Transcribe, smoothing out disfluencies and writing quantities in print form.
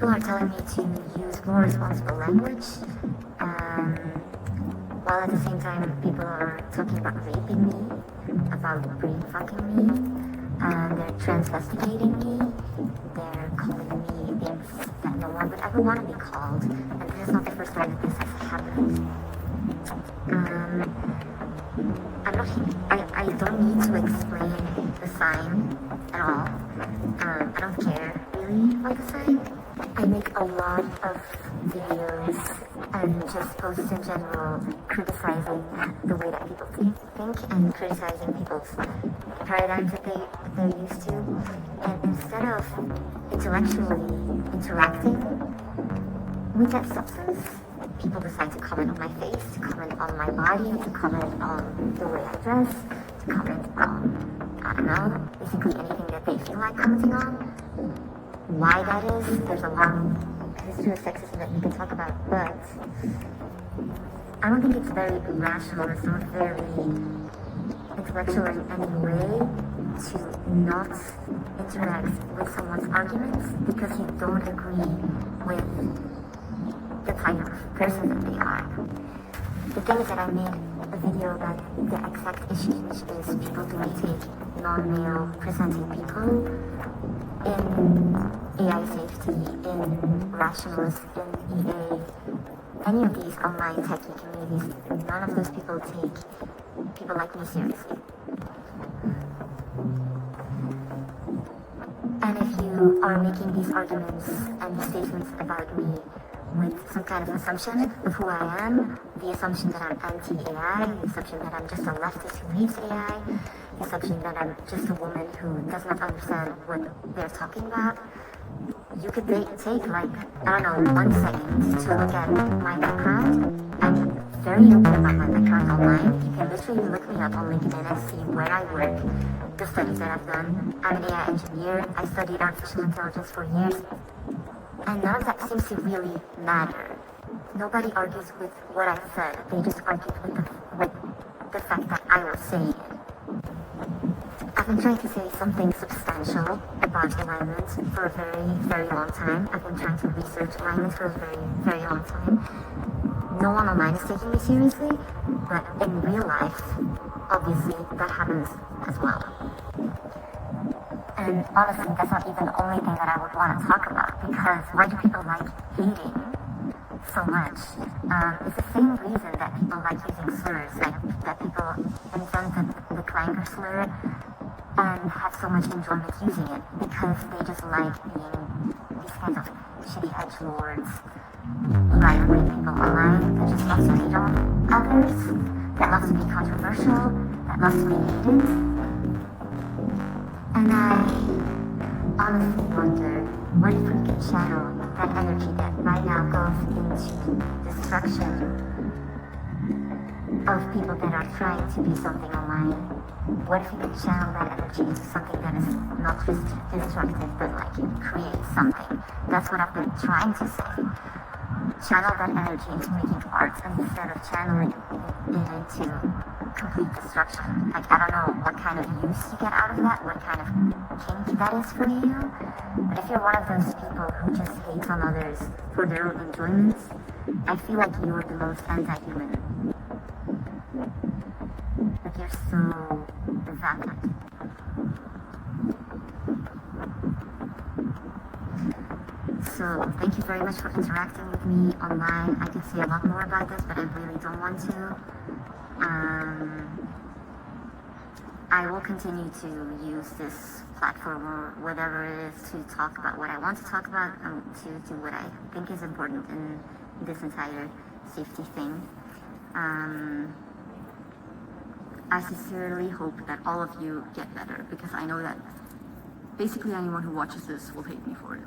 people are telling me to use more responsible language, while at the same time people are talking about raping me, about brain fucking me, they're transvestigating me, they're calling me things that no one would ever want to be called, and this is not the first time that this has happened. I don't need to explain the sign at all. I don't care really about the sign. I make a lot of videos and just posts in general criticizing the way that people think and criticizing people's paradigms that they're used to. And instead of intellectually interacting with that substance, people decide to comment on my face, to comment on my body, to comment on the way I dress, to comment on, I don't know, basically anything that they feel like commenting on. Why that is, there's a long history of sexism that we can talk about, but I don't think it's very rational, it's not very intellectual in any way to not interact with someone's arguments because you don't agree with the type of person that they are. The thing is that I made a video that the exact issue is people doing take non-male presenting people in AI safety, in rationalist, in EA, any of these online techie communities. None of those people take people like me seriously. And if you are making these arguments and these statements about me with some kind of assumption of who I am, the assumption that I'm anti-AI, the assumption that I'm just a leftist who hates AI, the assumption that I'm just a woman who does not understand what they're talking about, you could take like, I don't know, 1 second to look at my background. I'm very open about my background online. You can literally look me up on LinkedIn and see where I work, the studies that I've done. I'm an AI engineer. I studied artificial intelligence for years. And none of that seems to really matter. Nobody argues with what I said. They just argue with the fact that I was saying it. I've been trying to say something substantial about alignment for a very, very long time. I've been trying to research alignment for a very, very long time. No one online is taking me seriously, but in real life, obviously, that happens as well. And honestly, that's not even the only thing that I would want to talk about, because why do people like hating so much? It's the same reason that people like using slurs, like that people invented the clanker slur and have so much enjoyment using it, because they just like being these kinds of shitty edgelords, right-wing people online that just loves to hate on others, that loves to be controversial, that loves to be hated. And I honestly wonder, what if we could channel that energy that right now goes into destruction of people that are trying to be something online? What if we could channel that energy into something that is not just destructive, but like create something? That's what I've been trying to say. Channel that energy into making art instead of channeling it into complete destruction. Like, I don't know what kind of use you get out of that, what kind of kink that is for you, but if you're one of those people who just hates on others for their own enjoyments, I feel like you're the most anti-human. Like, you're so vapid. So, thank you very much for interacting with me online. I could say a lot more about this, but I really don't want to. I will continue to use this platform or whatever it is to talk about what I want to talk about, and to do what I think is important in this entire safety thing. I sincerely hope that all of you get better, because I know that basically anyone who watches this will hate me for it.